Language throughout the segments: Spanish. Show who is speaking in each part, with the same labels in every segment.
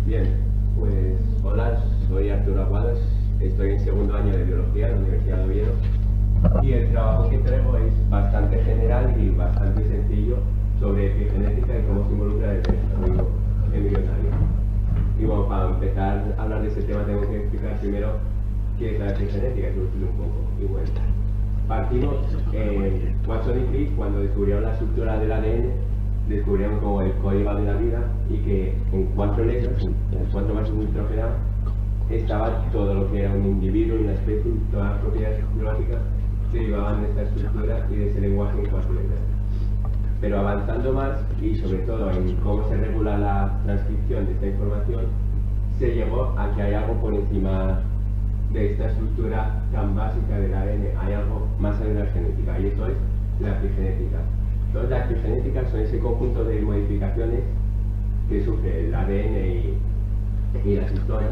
Speaker 1: Bien, pues hola, soy Arturo Aguadas, estoy en segundo año de Biología en la Universidad de Oviedo y el trabajo que traigo es bastante general y bastante sencillo sobre epigenética y cómo se involucra el desarrollo embrionario. Y bueno, para empezar a hablar de ese tema tengo que explicar primero qué es la epigenética, introducirlo un poco. Y bueno, partimos en Watson y Crick cuando descubrieron la estructura del ADN. Descubrieron como el código de la vida y que en 4 letras, en las 4 bases nitrogenadas, estaba todo lo que era un individuo y una especie, y todas las propiedades biológicas se derivaban de esta estructura y de ese lenguaje en 4 letras. Pero avanzando más, y sobre todo en cómo se regula la transcripción de esta información, se llegó a que hay algo por encima de esta estructura tan básica del ADN, hay algo más allá de la genética, y eso es la epigenética. Entonces, la epigenética son ese conjunto de modificaciones que sufre el ADN y las histonas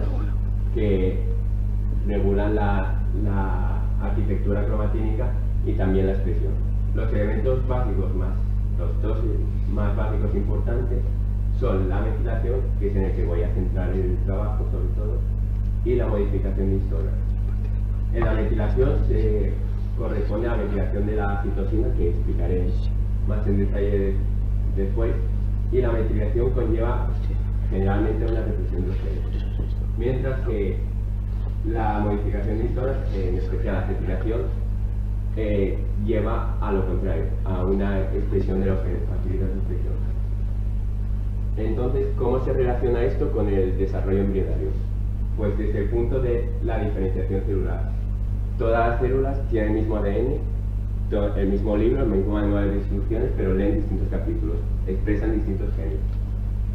Speaker 1: que regulan la arquitectura cromatínica y también la expresión. Los elementos básicos los dos más básicos importantes son la metilación, que es en el que voy a centrar el trabajo sobre todo, y la modificación de histonas. En la metilación se corresponde a la metilación de la citosina, que explicaré más en detalle después, y la metilación conlleva generalmente una represión de los genes, mientras que la modificación de histonas, en especial la metilación, lleva a lo contrario, a una expresión de los genes, facilita su expresión. Entonces, ¿cómo se relaciona esto con el desarrollo embrionario? Pues desde el punto de la diferenciación celular. Todas las células tienen el mismo ADN, el mismo libro, el mismo manual de instrucciones, pero leen distintos capítulos, expresan distintos genes.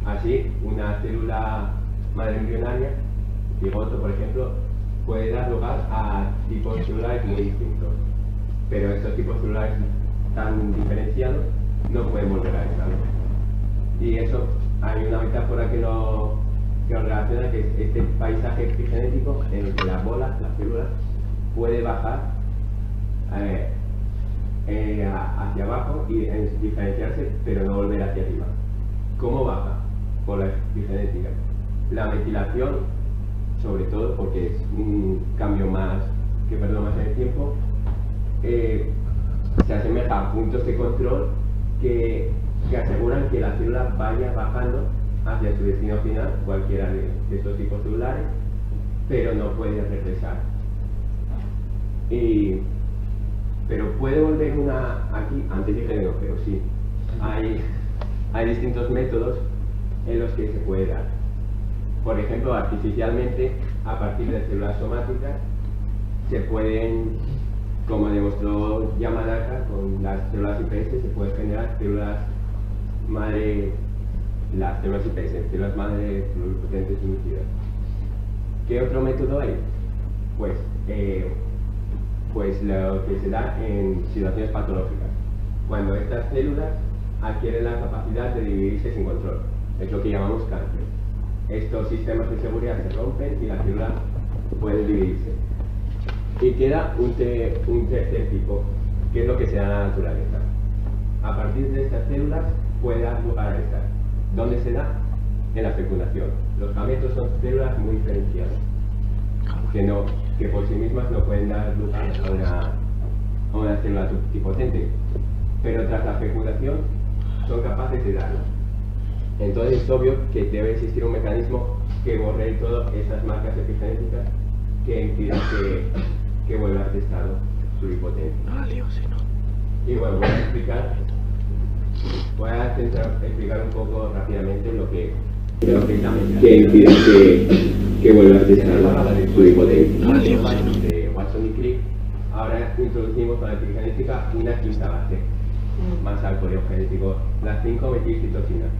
Speaker 1: Así, una célula madre embrionaria, cigoto por ejemplo, puede dar lugar a tipos celulares muy distintos, pero estos tipos celulares tan diferenciados no pueden volver a estar. Y eso, hay una metáfora que lo relaciona, que es este paisaje epigenético en el que las células, puede bajar hacia abajo y diferenciarse, pero no volver hacia arriba. ¿Cómo baja? Por la epigenética. La metilación, sobre todo porque es un cambio más que perdura más en el tiempo, se asemeja a puntos de control que aseguran que la célula vaya bajando hacia su destino final, cualquiera de estos tipos celulares, pero no puede regresar. Pero puede volver una aquí, antes dije no, pero sí. Hay distintos métodos en los que se puede dar. Por ejemplo, artificialmente, a partir de células somáticas, se pueden, como demostró Yamanaka con las células IPS, se pueden generar células madre, las células IPS, células madre pluripotentes inducidas. ¿Qué otro método hay? Pues lo que se da en situaciones patológicas, cuando estas células adquieren la capacidad de dividirse sin control, es lo que llamamos cáncer. Estos sistemas de seguridad se rompen y la célula puede dividirse. Y queda un tercer tipo, que es lo que se da en la naturaleza. A partir de estas células puede dar lugar a estas. ¿Dónde se da? En la fecundación. Los gametos son células muy diferenciadas, que por sí mismas no pueden dar lugar a una célula totipotente, pero tras la fecundación son capaces de darlo. Entonces es obvio que debe existir un mecanismo que borre todas esas marcas epigenéticas que impidan que vuelva a este estado pluripotente. Y bueno, voy a intentar explicar un poco rápidamente lo que es la metilación, que impide que vuelva a este estado pluripotente. De Watson y Crick, ahora introducimos para la epigenética una quinta base, más al código genético, las 5-metilcitosinas.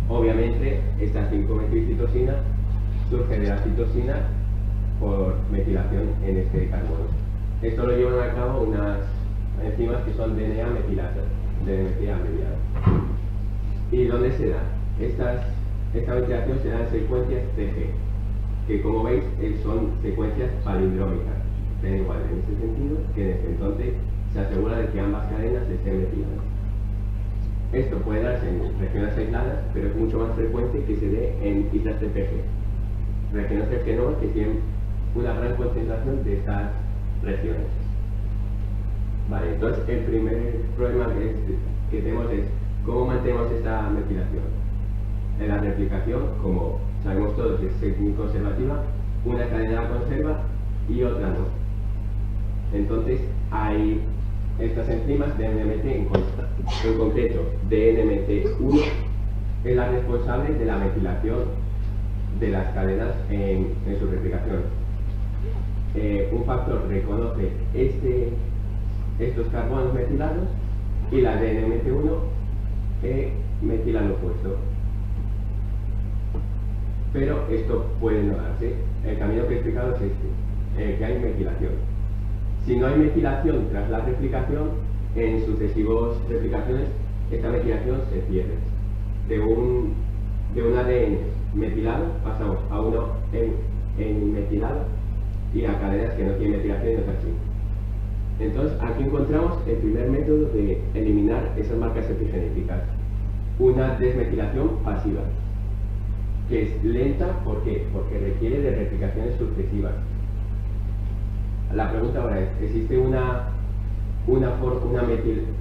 Speaker 1: Obviamente, estas 5-metilcitosinas surgen de la citosina por metilación en este carbono. Esto lo llevan a cabo unas enzimas que son DNA metilasas, DNA abreviada. ¿Y dónde se da? Esta metilación se da en secuencias TG, que como veis son secuencias palindrómicas. Da igual en ese sentido que desde entonces se asegura de que ambas cadenas estén metiladas. Esto puede darse en regiones aisladas, pero es mucho más frecuente que se dé en islas TPG, regiones del genoma que tienen una gran concentración de estas regiones. Vale, entonces el primer problema que tenemos es cómo mantenemos esta metilación. En la replicación, como sabemos todos, es semi-conservativa, una cadena la conserva y otra no. Entonces hay estas enzimas de NMT, en concreto DNMT1, es la responsable de la metilación de las cadenas en su replicación. Un factor reconoce estos carbonos metilados y la DNMT1 metila lo opuesto. Pero esto puede no darse. El camino que he explicado es este, que hay metilación. Si no hay metilación tras la replicación, en sucesivas replicaciones esta metilación se pierde. De un ADN metilado pasamos a uno en metilado y a cadenas que no tienen metilación y otras sí. Entonces aquí encontramos el primer método de eliminar esas marcas epigenéticas. Una desmetilación pasiva, que es lenta, ¿por qué? Porque requiere de replicaciones sucesivas. La pregunta ahora es, ¿existe una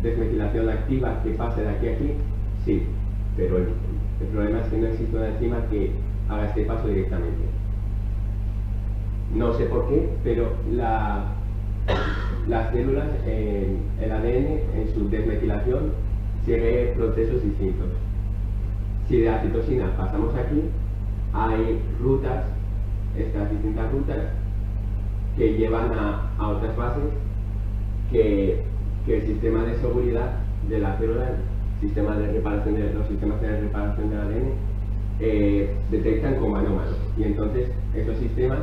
Speaker 1: desmetilación activa que pase de aquí a aquí? Sí, pero el problema es que no existe una enzima que haga este paso directamente. No sé por qué, pero las células, el ADN en su desmetilación sigue procesos distintos. Si de la citosina pasamos aquí, hay rutas, estas distintas rutas, que llevan a otras fases que el sistema de seguridad de la célula, los sistemas de reparación del ADN, detectan como anómalos. Y entonces esos sistemas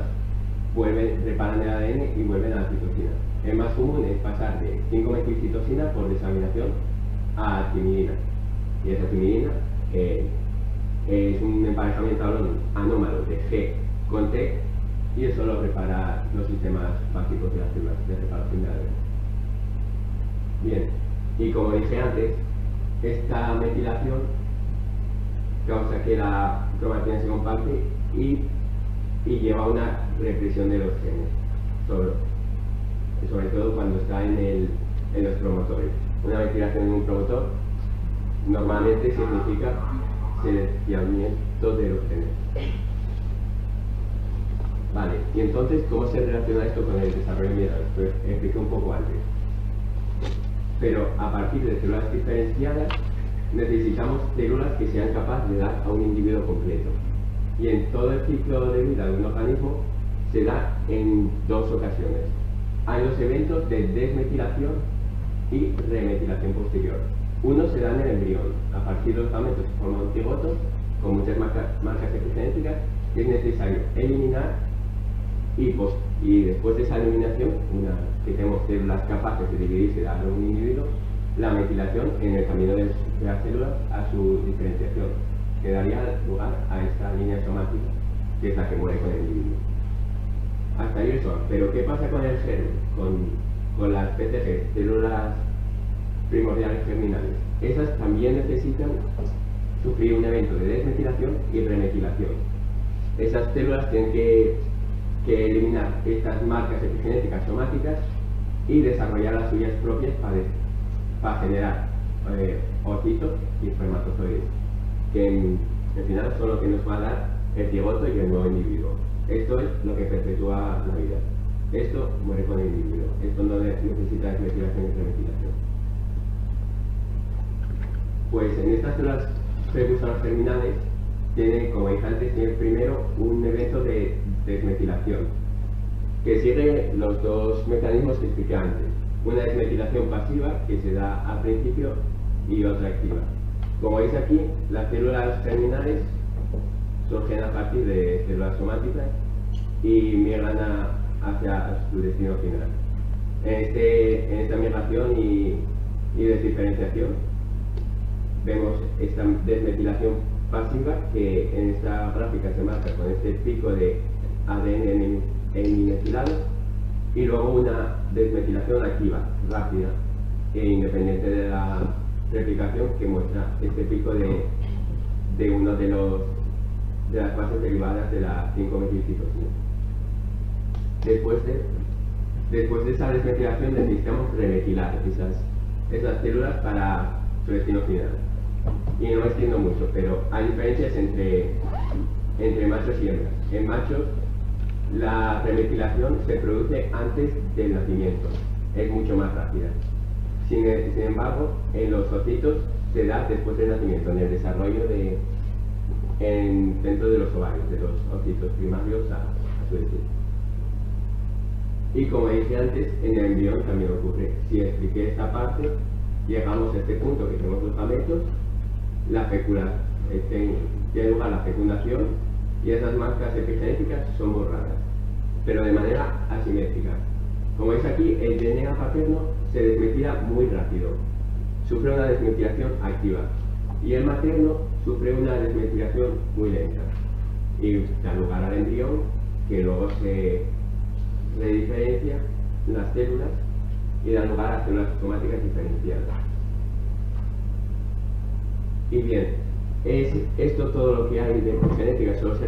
Speaker 1: reparan el ADN y vuelven a la citosina. El más común es pasar de 5-metilcitosina por desaminación a timidina. Y esa timidina es un emparejamiento anómalo de G con T, y eso lo repara los sistemas básicos de las células de reparación del ADN. Bien, y como dije antes, esta metilación causa que la cromatina se compacte y lleva a una represión de los genes, sobre todo cuando está en los promotores. Una metilación en un promotor normalmente significa silenciamiento de los genes. Vale, y entonces, ¿cómo se relaciona esto con el desarrollo mineral? Pues expliqué un poco antes. Pero a partir de células diferenciadas, necesitamos células que sean capaces de dar a un individuo completo. Y en todo el ciclo de vida de un organismo se da en dos ocasiones. Hay los eventos de desmetilación y remetilación posterior. Uno se da en el embrión. A partir de los gametos se forma un cigoto con muchas marcas epigenéticas que es necesario eliminar, y después de esa eliminación, que tenemos células capaces de dividirse y dar a un individuo, la metilación en el camino de las células a su diferenciación, que daría lugar a esta línea somática, que es la que muere con el individuo. Hasta ahí eso. Pero ¿qué pasa con el germen? Con las PTG, células primordiales germinales. Esas también necesitan sufrir un evento de desmetilación y remetilación. Esas células tienen que eliminar estas marcas epigenéticas somáticas y desarrollar las suyas propias para generar ocitos y espermatozoides, que en final son lo que nos va a dar el cigoto y el nuevo individuo. Esto es lo que perpetúa la vida. Esto muere con el individuo. Esto no necesita desmetilación y remetilación. Pues en estas células precursores terminales tiene, como dije antes, tiene primero un evento de desmetilación que sigue los dos mecanismos que expliqué antes. Una desmetilación pasiva que se da al principio y otra activa. Como veis aquí, las células terminales surgen a partir de células somáticas y migran hacia su destino final. En esta migración y desdiferenciación vemos esta desmetilación pasiva, que en esta gráfica se marca con este pico de ADN metilado, y luego una desmetilación activa, rápida e independiente de la replicación, que muestra este pico de uno de los de las bases derivadas de la 5-metilcitosina. Después de esa desmetilación necesitamos remetilar esas células para su destino final. Y no me extiendo mucho, pero hay diferencias entre machos y hembras. En machos, la remetilación se produce antes del nacimiento, es mucho más rápida. Sin embargo, en los ocitos se da después del nacimiento, en el desarrollo dentro de los ovarios, de los ocitos primarios a su destino. Y como dije antes, en el embrión también ocurre. Si expliqué esta parte, llegamos a este punto que tenemos los gametos, tiene lugar la fecundación y esas marcas epigenéticas son borradas, pero de manera asimétrica. Como veis aquí, el DNA paterno se desmetila muy rápido, sufre una desmetilación activa, y el materno sufre una desmetilación muy lenta, y da lugar al embrión, que luego se rediferencia las células y da lugar a células somáticas diferenciadas. Y bien, ¿es esto todo lo que hay de epigenética? ¿Solo se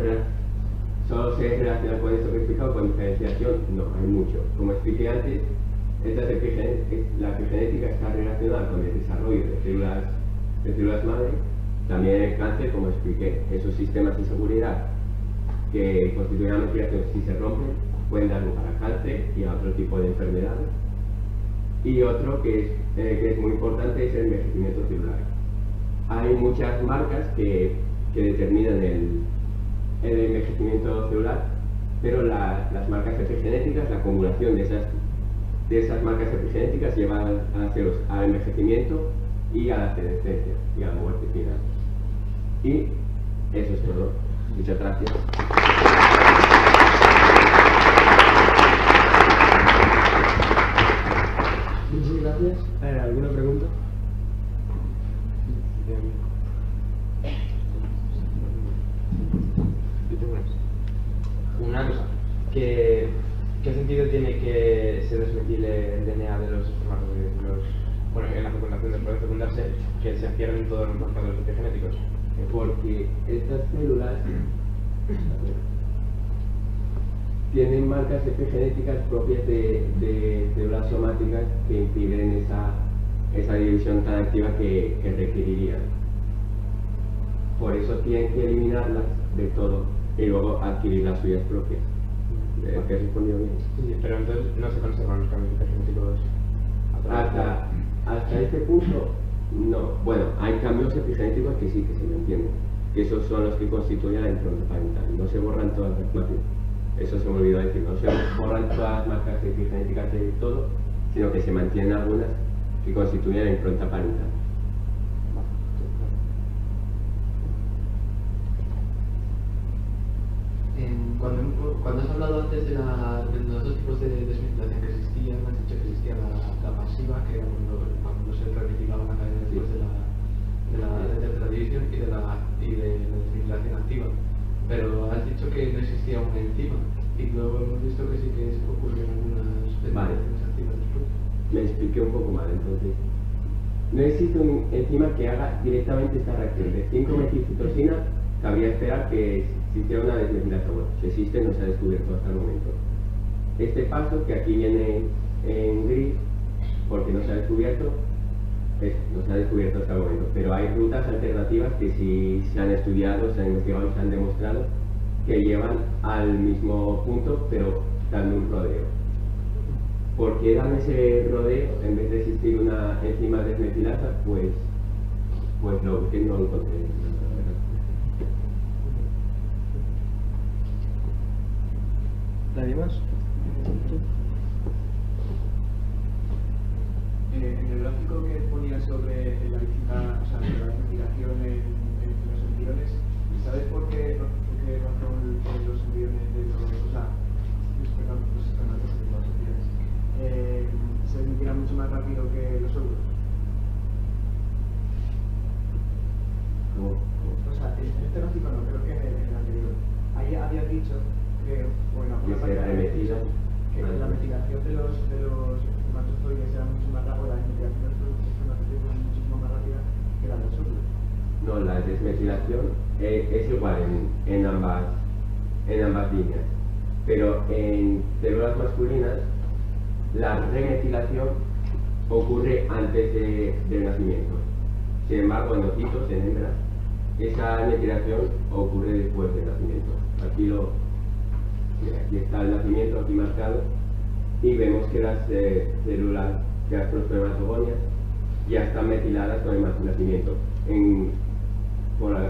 Speaker 1: relaciona con esto que he explicado, con diferenciación? No, hay mucho. Como expliqué antes, la epigenética está relacionada con el desarrollo de células madre, también el cáncer, como expliqué. Esos sistemas de seguridad que constituyen la metilación, si se rompen, pueden dar lugar a cáncer y a otro tipo de enfermedades. Y otro que es muy importante es el envejecimiento celular. Hay muchas marcas que determinan el envejecimiento celular, pero las marcas epigenéticas, la acumulación de esas marcas epigenéticas llevan al envejecimiento y a la senescencia y a la muerte final. Y eso es todo. Muchas gracias.
Speaker 2: Muchas gracias. ¿Alguna pregunta? Una cosa, ¿qué sentido tiene que se desmetile el DNA de los espermatozoides? Bueno, en la fecundación, después de fecundarse, que se pierden todos los marcadores epigenéticos.
Speaker 1: Porque estas células tienen marcas epigenéticas propias de células somáticas que impiden esa división tan activa que requerirían. Por eso tienen que eliminarlas de todo y luego adquirir las suyas propias. ¿Te has respondido bien?
Speaker 2: Sí, pero entonces no se conservan los cambios epigenéticos
Speaker 1: hasta este punto, no. Bueno, hay cambios epigenéticos que sí, que se me entienden. Que esos son los que constituyen la impronta parental. No se borran todas las marcas. Eso se me olvidó decir. No se borran todas las marcas epigenéticas de todo, sino que se mantienen algunas que constituyen la impronta parental.
Speaker 3: Cuando has hablado antes de los dos tipos de desmetilación que existían, has dicho que existía la pasiva, que era cuando se remetilaba la cadena después de la tercera división, y de la desmetilación activa. Pero has dicho que no existía una enzima, y luego hemos visto que sí que ocurrieron algunas desmetilaciones activas después.
Speaker 1: Me expliqué un poco mal, entonces. No existe una enzima que haga directamente esta reacción de 5-metilcitosina. Cabría esperar que existiera una desmetilación. Bueno, si existe, no se ha descubierto hasta el momento. Este paso, que aquí viene en gris, porque no se ha descubierto, no se ha descubierto hasta el momento. Pero hay rutas alternativas que sí se han estudiado, se han investigado y se han demostrado que llevan al mismo punto, pero dando un rodeo. ¿Por qué dan ese rodeo en vez de existir una enzima desmetilasa? Pues lo que no lo encontré.
Speaker 2: ¿Nadie más?
Speaker 4: En el gráfico que ponía sobre la desmetilación en los embriones, ¿sabes por qué razón los embriones de los espermatozoides se desmetilan mucho más rápido que los óvulos? O sea, en este gráfico no, creo que en el anterior. Ahí habías dicho que, bueno, que la metilación de los espermatozoides era mucho más rápida, la metilación de los espermatozoides era muchísimo más rápida que la de los óvulos.
Speaker 1: No, la desmetilación es igual en ambas líneas, pero en células masculinas la remetilación ocurre antes del nacimiento. Sin embargo, en ocitos, en hembras, esa metilación ocurre después del nacimiento. Aquí está el nacimiento, aquí marcado, y vemos que las células de las prospermatogonias ya están metiladas con el nacimiento.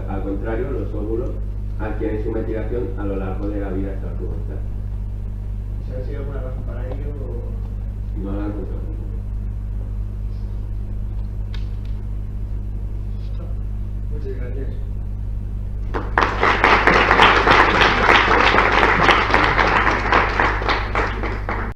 Speaker 1: Al contrario, los óvulos adquieren su metilación a lo largo de la vida hasta la pubertad.
Speaker 4: ¿Se ha sido alguna razón para ello?
Speaker 1: No la han encontrado.